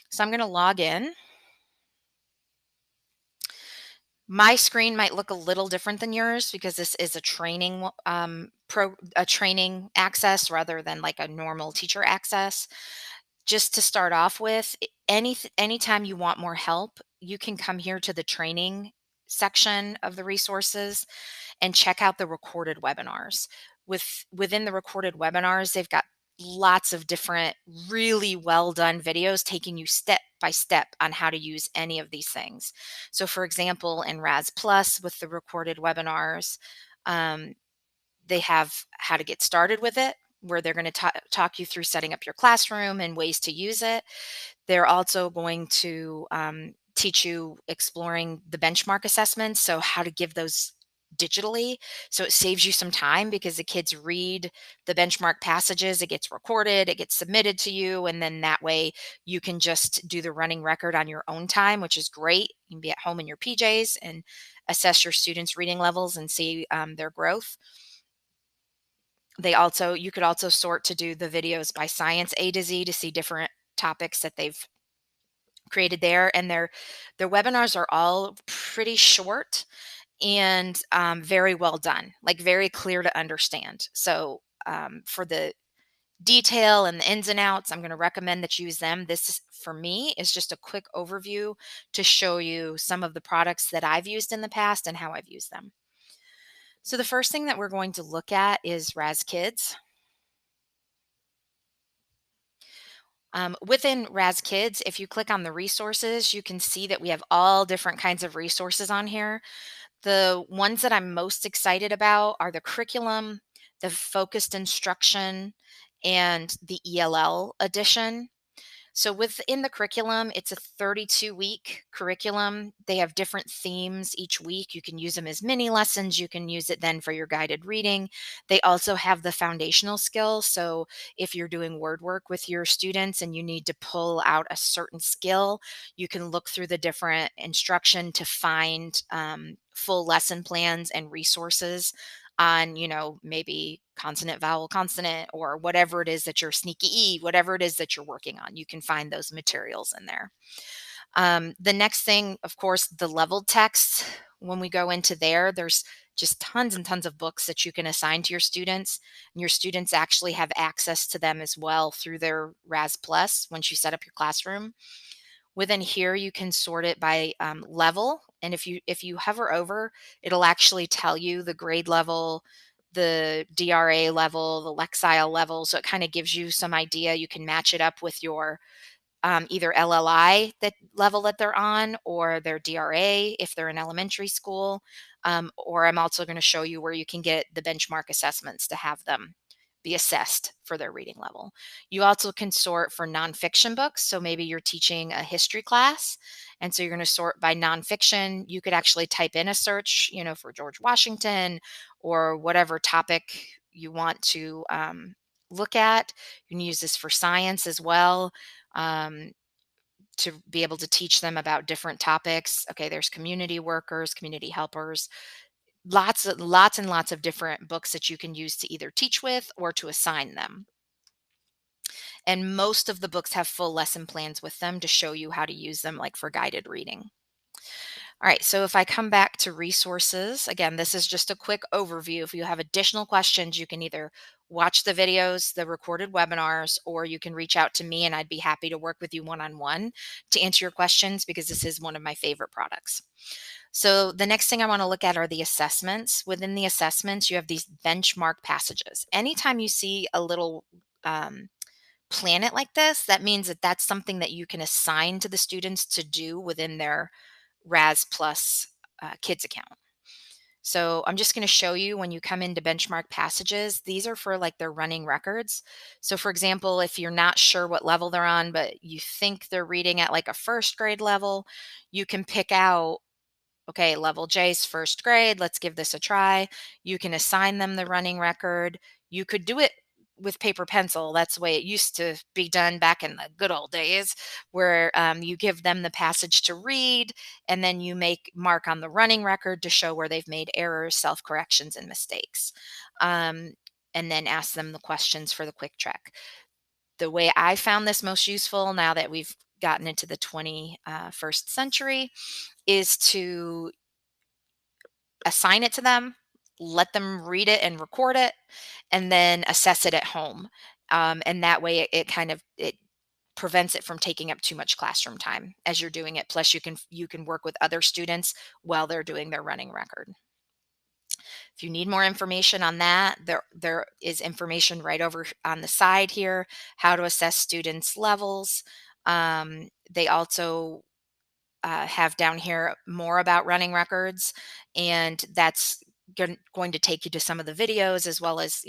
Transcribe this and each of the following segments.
So I'm going to log in. My screen might look a little different than yours because this is a training a training access rather than like a normal teacher access. Just to start off with, anytime you want more help, you can come here to the training section of the resources and check out the recorded webinars. Within the recorded webinars, they've got lots of different really well done videos taking you step by step on how to use any of these things. So for example, in Raz Plus with the recorded webinars, um, they have how to get started with it, where they're going to talk you through setting up your classroom and ways to use it. They're also going to teach you exploring the benchmark assessments, so how to give those digitally. So it saves you some time because the kids read the benchmark passages, it gets recorded, it gets submitted to you, and then that way you can just do the running record on your own time, which is great. You can be at home in your PJs and assess your students' reading levels and see their growth. You could also sort to do the videos by science A to Z to see different topics that they've created there, and their webinars are all pretty short and very well done, like very clear to understand. So for the detail and the ins and outs, I'm going to recommend that you use them. For me, is just a quick overview to show you some of the products that I've used in the past and how I've used them. So the first thing that we're going to look at is Raz Kids. Within Raz Kids, if you click on the resources, you can see that we have all different kinds of resources on here. The ones that I'm most excited about are the curriculum, the focused instruction, and the ELL edition. So within the curriculum, it's a 32-week curriculum. They have different themes each week. You can use them as mini lessons. You can use it then for your guided reading. They also have the foundational skills. So if you're doing word work with your students and you need to pull out a certain skill, you can look through the different instruction to find full lesson plans and resources on, maybe consonant, vowel, consonant, or whatever it is that you're sneaky E, whatever it is that you're working on. You can find those materials in there. The next thing, of course, the leveled text. When we go into there's just tons and tons of books that you can assign to your students. And your students actually have access to them as well through their Raz Plus once you set up your classroom. Within here, you can sort it by level, and if you hover over, it'll actually tell you the grade level, the DRA level, the Lexile level. So it kind of gives you some idea. You can match it up with your either LLI that level that they're on, or their DRA if they're in elementary school. Or I'm also going to show you where you can get the benchmark assessments to have them be assessed for their reading level. You also can sort for nonfiction books. So maybe you're teaching a history class, and so you're going to sort by nonfiction. You could actually type in a search, for George Washington or whatever topic you want to look at. You can use this for science as well, to be able to teach them about different topics. Okay, there's community workers, community helpers, lots and lots of different books that you can use to either teach with or to assign them. And most of the books have full lesson plans with them to show you how to use them, like for guided reading. All right, so if I come back to resources, again, this is just a quick overview. If you have additional questions, you can either watch the videos, the recorded webinars, or you can reach out to me and I'd be happy to work with you one-on-one to answer your questions, because this is one of my favorite products. So the next thing I want to look at are the assessments. Within the assessments, you have these benchmark passages. Anytime you see a little planet like this, that means that that's something that you can assign to the students to do within their Raz Plus Kids account. So I'm just going to show you when you come into benchmark passages, these are for like their running records. So for example, if you're not sure what level they're on, but you think they're reading at like a first grade level, you can pick out, okay, level J's first grade, let's give this a try. You can assign them the running record. You could do it with paper pencil. That's the way it used to be done back in the good old days, where you give them the passage to read, and then you make mark on the running record to show where they've made errors, self-corrections, and mistakes. And then ask them the questions for the quick check. The way I found this most useful, now that we've gotten into the 21st century, is to assign it to them, let them read it and record it, and then assess it at home. And that way it kind of it prevents it from taking up too much classroom time as you're doing it. Plus you can work with other students while they're doing their running record. If you need more information on that, there is information right over on the side here, how to assess students' levels. They also have down here more about running records, and that's going to take you to some of the videos as well as,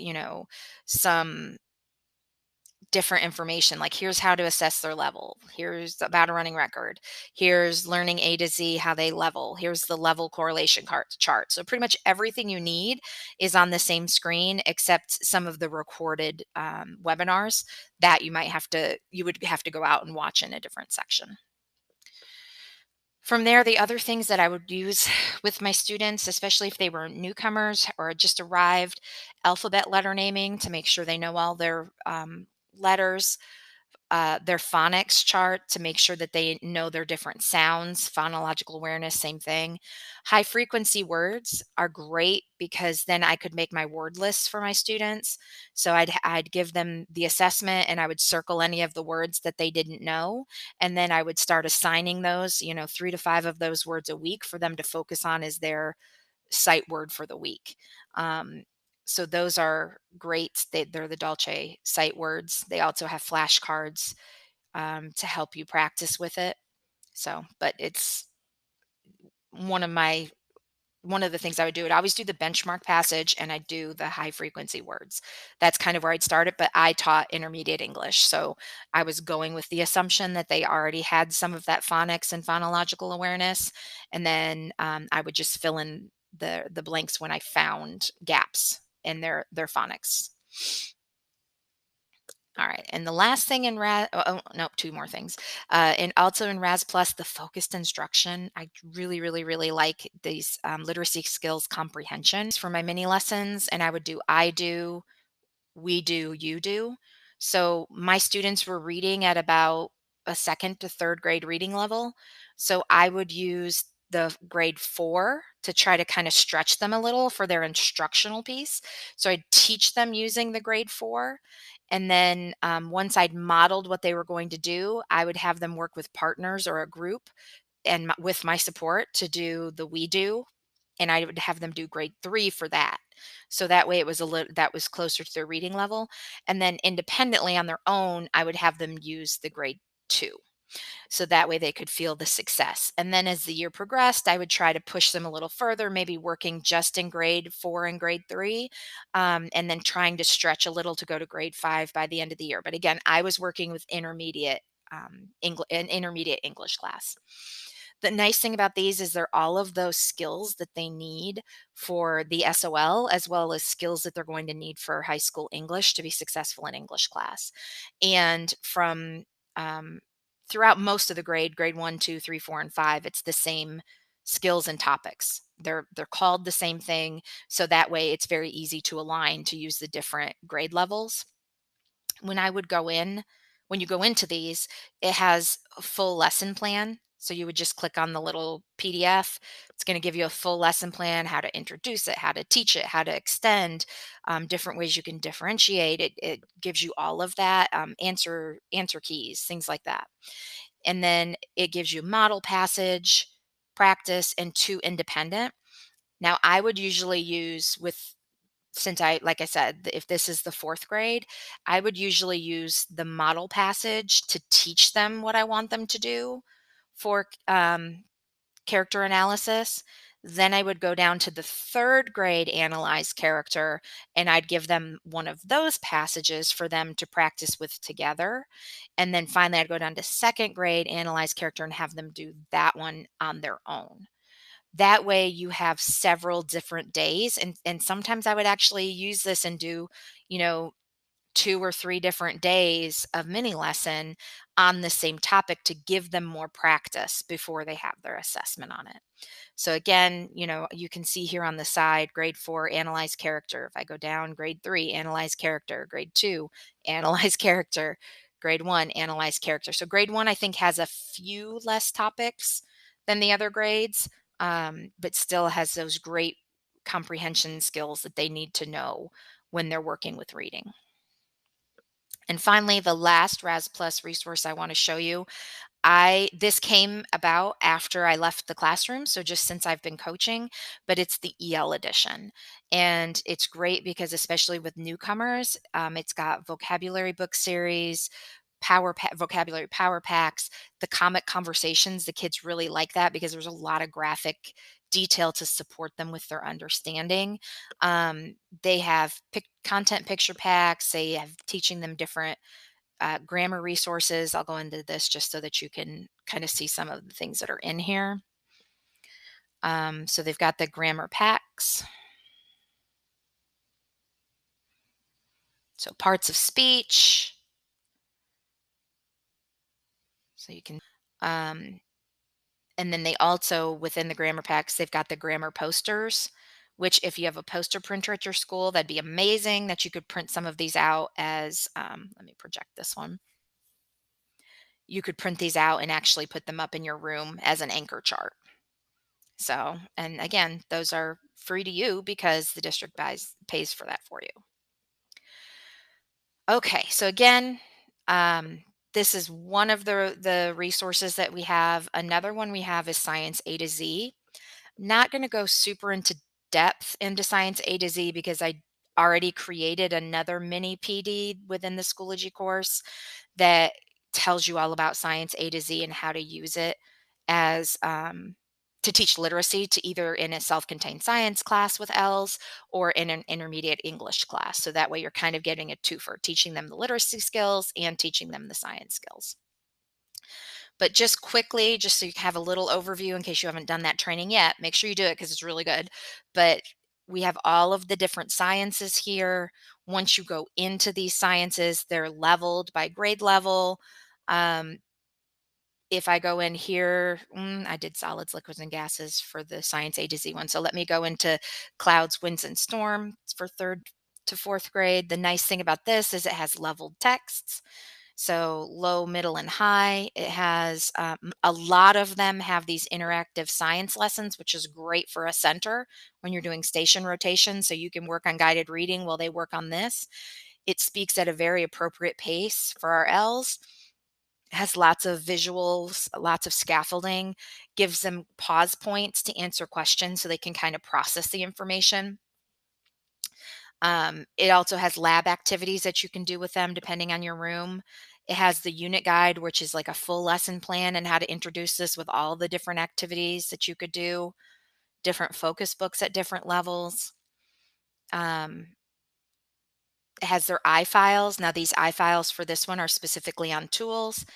some different information, like here's how to assess their level, here's about a running record, here's learning A to Z, how they level, here's the level correlation chart. So pretty much everything you need is on the same screen, except some of the recorded webinars that you would have to go out and watch in a different section. From there, the other things that I would use with my students, especially if they were newcomers or just arrived, alphabet letter naming to make sure they know all their letters, their phonics chart to make sure that they know their different sounds, phonological awareness, same thing. High frequency words are great because then I could make my word lists for my students. So I'd give them the assessment and I would circle any of the words that they didn't know. And then I would start assigning those, 3 to 5 of those words a week for them to focus on as their sight word for the week. Um, so those are great. They're the Dolce sight words. They also have flashcards to help you practice with it. So, but it's one of my one of the things I would do. I'd always do the benchmark passage and I do the high frequency words. That's kind of where I'd start it, but I taught intermediate English. So I was going with the assumption that they already had some of that phonics and phonological awareness. And then I would just fill in the blanks when I found gaps in their phonics. All right, and the last thing in RAS, oh no, 2 more things. And also in RAS Plus, the focused instruction. I really, really, really like these literacy skills comprehension for my mini lessons, and I would do I do, we do, you do. So my students were reading at about a second to third grade reading level. So I would use the grade 4 to try to kind of stretch them a little for their instructional piece. So I'd teach them using the grade 4. And then once I'd modeled what they were going to do, I would have them work with partners or a group and with my support to do the we do, and I would have them do grade 3 for that. So that way it was a little that was closer to their reading level. And then independently on their own, I would have them use the grade 2. So that way they could feel the success. And then as the year progressed, I would try to push them a little further, maybe working just in grade 4 and grade 3, and then trying to stretch a little to go to grade 5 by the end of the year. But again, I was working with an intermediate English class. The nice thing about these is they're all of those skills that they need for the SOL, as well as skills that they're going to need for high school English to be successful in English class. And from um, throughout most of the grade 1, 2, 3, 4, and 5, it's the same skills and topics. They're called the same thing, so that way it's very easy to align to use the different grade levels. When I would go in when you go into these, it has a full lesson plan. So you would just click on the little PDF. It's going to give you a full lesson plan, how to introduce it, how to teach it, how to extend, different ways you can differentiate. It gives you all of that, answer keys, things like that. And then it gives you model passage, practice, and 2 independent. Now I would usually use with since like I said, if this is the 4th grade, I would usually use the model passage to teach them what I want them to do for character analysis. Then I would go down to the 3rd grade analyze character, and I'd give them one of those passages for them to practice with together. And then finally, I'd go down to 2nd grade analyze character and have them do that one on their own. That way you have several different days, and sometimes I would actually use this and do, you know, 2 or 3 different days of mini lesson on the same topic to give them more practice before they have their assessment on it. So again, you can see here on the side, grade 4, analyze character. If I go down, grade 3, analyze character, grade 2, analyze character, Grade 1, analyze character. So grade 1, I think, has a few less topics than the other grades, but still has those great comprehension skills that they need to know when they're working with reading. And finally, the last Raz Plus resource I want to show you, this came about after I left the classroom, so just since I've been coaching, but it's the EL edition. And it's great because especially with newcomers, it's got vocabulary book series, vocabulary power packs, the comic conversations. The kids really like that because there's a lot of graphic detail to support them with their understanding. They have content picture packs. They have teaching them different grammar resources. I'll go into this just so that you can kind of see some of the things that are in here. So they've got the grammar packs. So parts of speech. So you can, and then they also, within the grammar packs, they've got the grammar posters, which if you have a poster printer at your school, that'd be amazing that you could print some of these out as, let me project this one. You could print these out and actually put them up in your room as an anchor chart. So, and again, those are free to you because the district pays for that for you. Okay, so again, this is one of the resources that we have. Another one we have is Science A to Z. Not going to go super into depth into Science A to Z because I already created another mini PD within the Schoology course that tells you all about Science A to Z and how to use it as to teach literacy, to either in a self-contained science class with L's or in an intermediate English class. So that way you're kind of getting a twofer, teaching them the literacy skills and teaching them the science skills. But just quickly, just so you have a little overview in case you haven't done that training yet, make sure you do it because it's really good. But we have all of the different sciences here. Once you go into these sciences, they're leveled by grade level. If I go in here, I did solids, liquids, and gases for the Science A to Z one. So let me go into clouds, winds, and storm for 3rd to 4th grade. The nice thing about this is it has leveled texts. So low, middle, and high. It has a lot of them have these interactive science lessons, which is great for a center when you're doing station rotation. So you can work on guided reading while they work on this. It speaks at a very appropriate pace for our L's. Has lots of visuals, lots of scaffolding, gives them pause points to answer questions so they can kind of process the information. It also has lab activities that you can do with them depending on your room. It has the unit guide, which is like a full lesson plan and how to introduce this with all the different activities that you could do, different focus books at different levels. It has their iFiles. Now, these iFiles for this one are specifically on tools.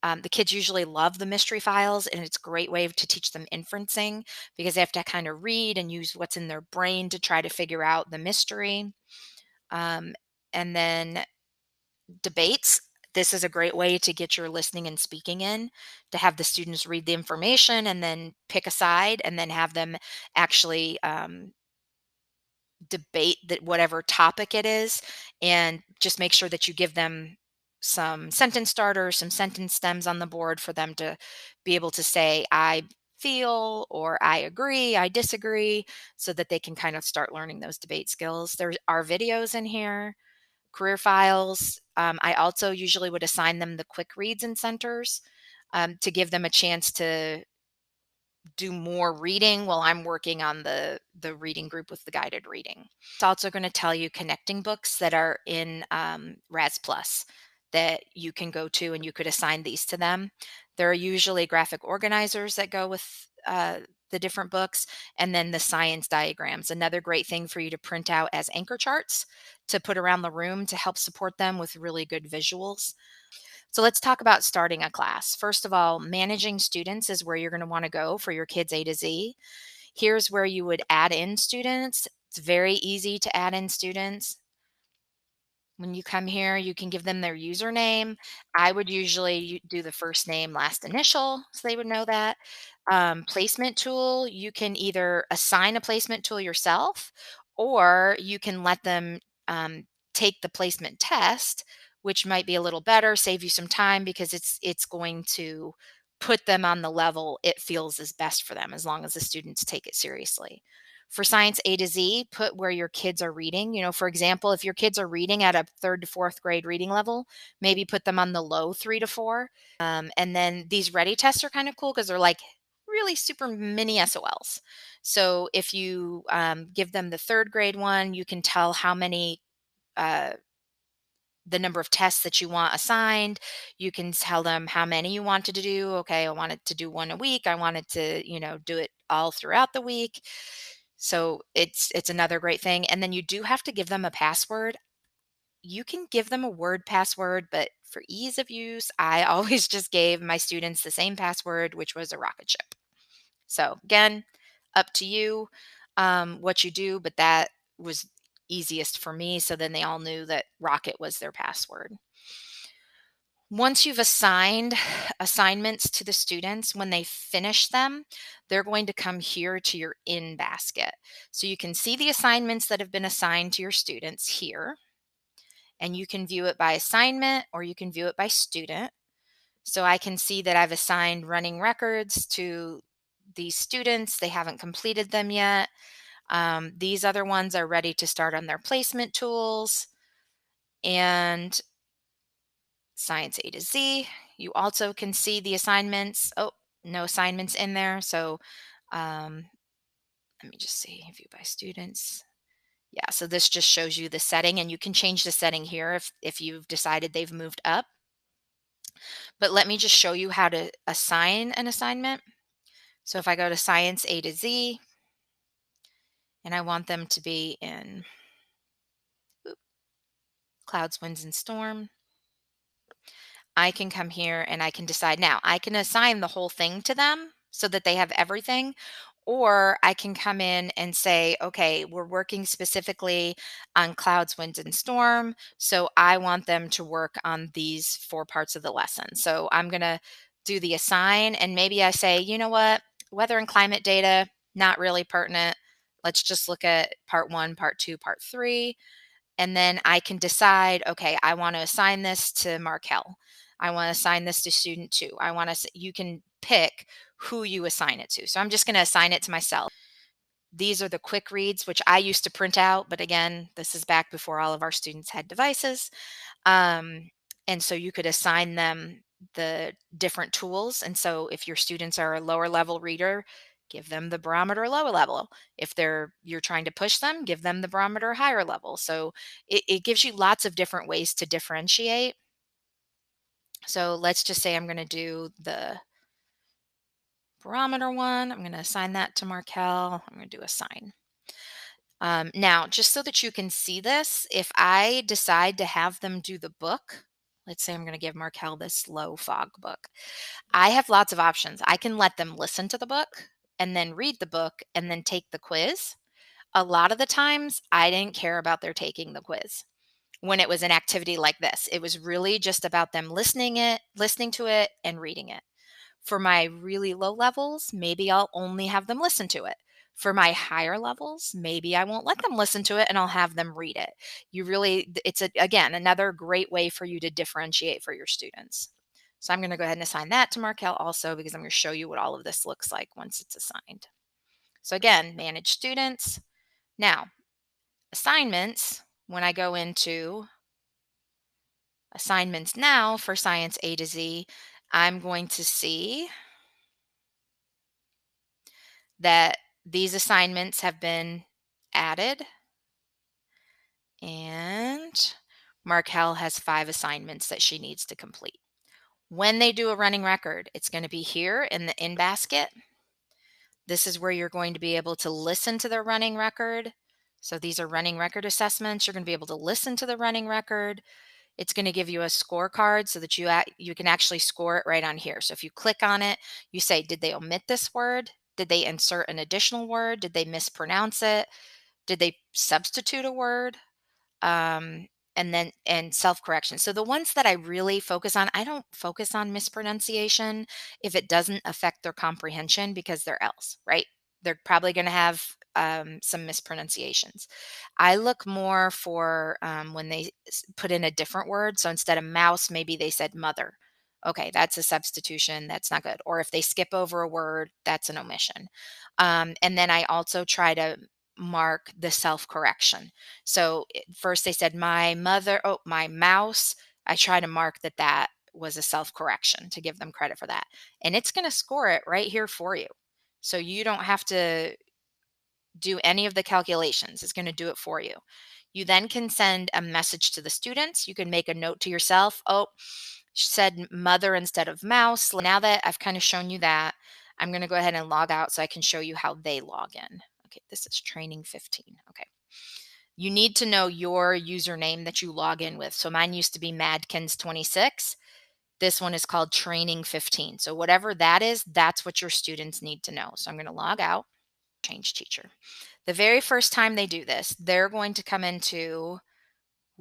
The kids usually love the mystery files, and it's a great way to teach them inferencing because they have to kind of read and use what's in their brain to try to figure out the mystery. Um, and then debates. This is a great way to get your listening and speaking in, to have the students read the information and then pick a side and then have them actually debate that whatever topic it is, and just make sure that you give them some sentence starters, some sentence stems on the board for them to be able to say, I feel, or I agree, I disagree, so that they can kind of start learning those debate skills. There are videos in here, career files. I also usually would assign them the quick reads in centers to give them a chance to do more reading while I'm working on the reading group with the guided reading. It's also going to tell you connecting books that are in Raz Plus that you can go to, and you could assign these to them. There are usually graphic organizers that go with the different books, and then the science diagrams. Another great thing for you to print out as anchor charts to put around the room to help support them with really good visuals. So let's talk about starting a class. First of all, managing students is where you're going to want to go for your kids A to Z. Here's where you would add in students. It's very easy to add in students. When you come here, you can give them their username. I would usually do the first name, last initial, so they would know that. Placement tool, you can either assign a placement tool yourself, or you can let them take the placement test, which might be a little better, save you some time because it's going to put them on the level it feels is best for them as long as the students take it seriously. For science A to Z, put where your kids are reading. For example, if your kids are reading at a third to fourth grade reading level, maybe put them on the low 3 to 4. And then these ready tests are kind of cool because they're like really super mini SOLs. So if you give them the third grade one, you can tell how many uh, the number of tests that you want assigned. You can tell them how many you wanted to do. Okay, I wanted to do one a week. I wanted to, do it all throughout the week. So it's another great thing. And then you do have to give them a password. You can give them a word password, but for ease of use, I always just gave my students the same password, which was a rocket ship. So again, up to you what you do, but that was easiest for me. So then they all knew that rocket was their password. Once you've assigned assignments to the students, when they finish them, they're going to come here to your in basket. So you can see the assignments that have been assigned to your students here, and you can view it by assignment or you can view it by student. So I can see that I've assigned running records to these students. They haven't completed them yet. These other ones are ready to start on their placement tools. And Science A to Z, you also can see the assignments. Oh, no assignments in there. So um, let me just see, view by students. Yeah, so this just shows you the setting, and you can change the setting here if you've decided they've moved up. But let me just show you how to assign an assignment. So if I go to Science A to Z, and I want them to be in clouds, winds, and storm, I can come here and I can decide. Now, I can assign the whole thing to them so that they have everything, or I can come in and say, okay, we're working specifically on clouds, winds, and storm. So I want them to work on these 4 parts of the lesson. So I'm going to do the assign, and maybe I say, you know what, weather and climate data, not really pertinent. Let's just look at part 1, part 2, part 3. And then I can decide, okay, I want to assign this to Markel. I want to assign this to student 2. You can pick who you assign it to. So I'm just going to assign it to myself. These are the quick reads, which I used to print out. But again, this is back before all of our students had devices. And so you could assign them the different tools. And so if your students are a lower level reader, give them the barometer lower level. If you're trying to push them, give them the barometer higher level. So it gives you lots of different ways to differentiate. So let's just say I'm going to do the barometer one. I'm going to assign that to Markel. I'm going to do assign. Now, just so that you can see this, if I decide to have them do the book, let's say I'm going to give Markel this low fog book. I have lots of options. I can let them listen to the book and then read the book and then take the quiz. A lot of the times, I didn't care about their taking the quiz when it was an activity like this. It was really just about them listening to it and reading it. For my really low levels, maybe I'll only have them listen to it. For my higher levels, maybe I won't let them listen to it and I'll have them read it. Again, another great way for you to differentiate for your students. So I'm going to go ahead and assign that to Markel also because I'm going to show you what all of this looks like once it's assigned. So again, manage students. Now, assignments, when I go into assignments now for Science A to Z, I'm going to see that these assignments have been added, and Markel has 5 assignments that she needs to complete. When they do a running record, it's going to be here in the in basket. This is where you're going to be able to listen to their running record. So these are running record assessments. You're going to be able to listen to the running record. It's going to give you a scorecard so that you can actually score it right on here. So if you click on it, you say, did they omit this word? Did they insert an additional word? Did they mispronounce it? Did they substitute a word? And self-correction. So the ones that I really focus on, I don't focus on mispronunciation if it doesn't affect their comprehension because they're else, right? They're probably going to have some mispronunciations. I look more for when they put in a different word. So instead of mouse, maybe they said mother. Okay, that's a substitution. That's not good. Or if they skip over a word, that's an omission. And then I also try to mark the self correction. So first they said my mother, oh, my mouse. I try to mark that that was a self correction to give them credit for that. And it's going to score it right here for you. So you don't have to do any of the calculations. It's going to do it for you. You then can send a message to the students. You can make a note to yourself. Oh, she said mother instead of mouse. Now that I've kind of shown you that, I'm going to go ahead and log out so I can show you how they log in. Okay, this is training 15. Okay. You need to know your username that you log in with. So mine used to be Madkins26. This one is called training 15. So whatever that is, that's what your students need to know. So I'm going to log out, change teacher. The very first time they do this, they're going to come into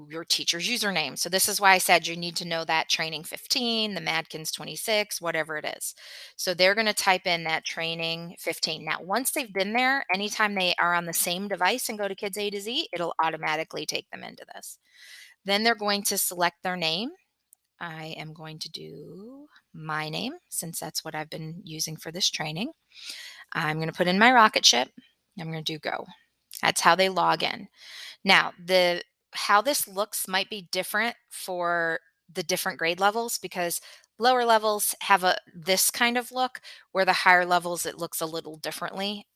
your teacher's username. So this is why I said you need to know that training 15, the Madkins 26, whatever it is. So they're going to type in that training 15. Now, once they've been there, anytime they are on the same device and go to Kids A to Z, it'll automatically take them into this. Then they're going to select their name. I am going to do my name since that's what I've been using for this training. I'm going to put in my rocket ship. I'm going to do go. That's how they log in. Now, the how this looks might be different for the different grade levels because lower levels have a this kind of look where the higher levels it looks a little differently.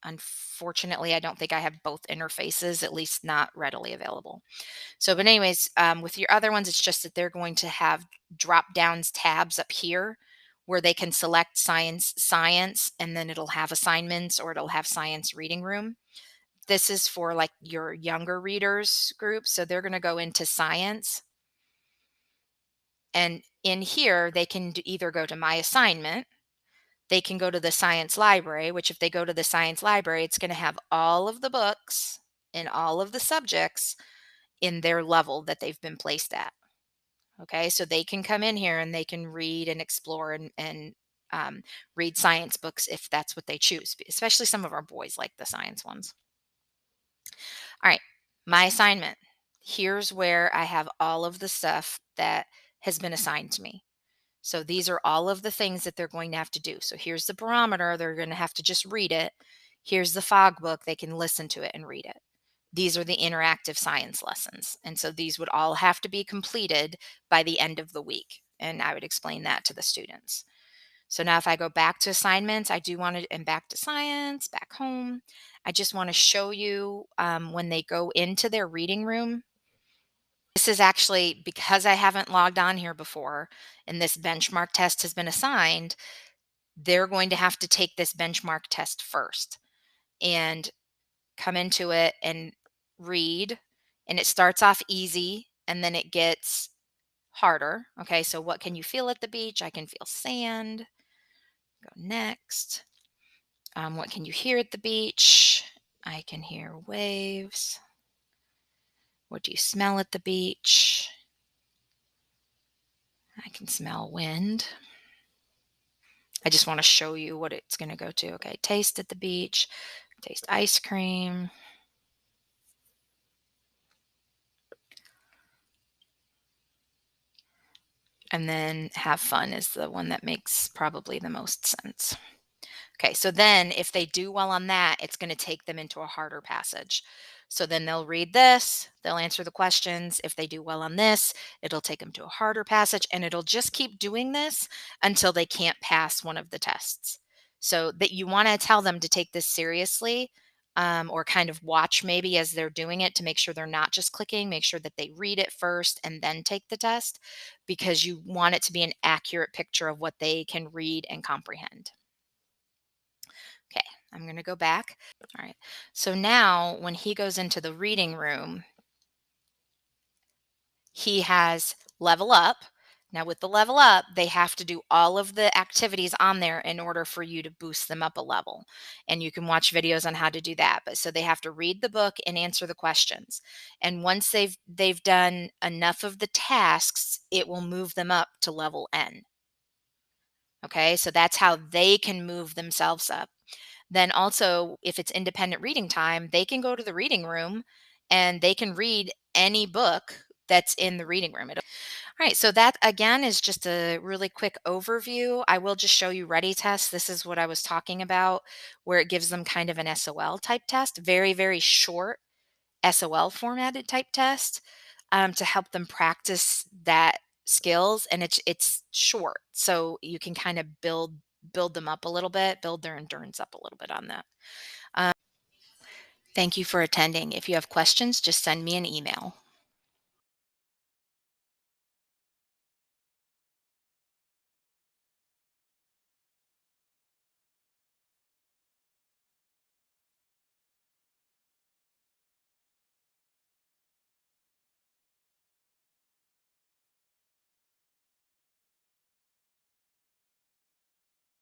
Unfortunately, I don't think I have both interfaces, at least not readily available. So, but anyways, with your other ones, it's just that they're going to have drop downs tabs up here where they can select science, and then it'll have assignments or it'll have science reading room. This is for like your younger readers group. So they're going to go into science. And in here, they can either go to my assignment, they can go to the science library, which if they go to the science library, it's going to have all of the books and all of the subjects in their level that they've been placed at. Okay, so they can come in here and they can read and explore and read science books if that's what they choose, especially some of our boys like the science ones. All right, my assignment. Here's where I have all of the stuff that has been assigned to me. So these are all of the things that they're going to have to do. So here's the barometer. They're going to have to just read it. Here's the fog book. They can listen to it and read it. These are the interactive science lessons. And so these would all have to be completed by the end of the week. And I would explain that to the students. So now if I go back to assignments, I do want to, and back to science, back home, I just want to show you when they go into their reading room. This is actually because I haven't logged on here before and this benchmark test has been assigned, they're going to have to take this benchmark test first and come into it and read. And it starts off easy and then it gets harder. Okay, so what can you feel at the beach? I can feel sand. Go next. What can you hear at the beach? I can hear waves. What do you smell at the beach? I can smell wind. I just want to show you what it's going to go to. Okay, taste at the beach, taste ice cream. And then have fun is the one that makes probably the most sense. Okay, so then if they do well on that, it's going to take them into a harder passage. So then they'll read this, they'll answer the questions. If they do well on this, it'll take them to a harder passage, and it'll just keep doing this until they can't pass one of the tests. So that you want to tell them to take this seriously, or kind of watch maybe as they're doing it to make sure they're not just clicking, make sure that they read it first and then take the test, because you want it to be an accurate picture of what they can read and comprehend. Okay, I'm going to go back. All right. So now when he goes into the reading room, he has level up. Now with the level up, they have to do all of the activities on there in order for you to boost them up a level. And you can watch videos on how to do that. But so they have to read the book and answer the questions. And once they've done enough of the tasks, it will move them up to level N. Okay? So that's how they can move themselves up. Then also, if it's independent reading time, they can go to the reading room and they can read any book that's in the reading room. All right, so that again is just a really quick overview. I will just show you ready test. This is what I was talking about, where it gives them kind of an SOL type test, very, very short SOL formatted type test, to help them practice that skills. And it's short, so you can kind of build them up a little bit, build their endurance up a little bit on that. Um, Thank you for attending. If you have questions, just send me an email.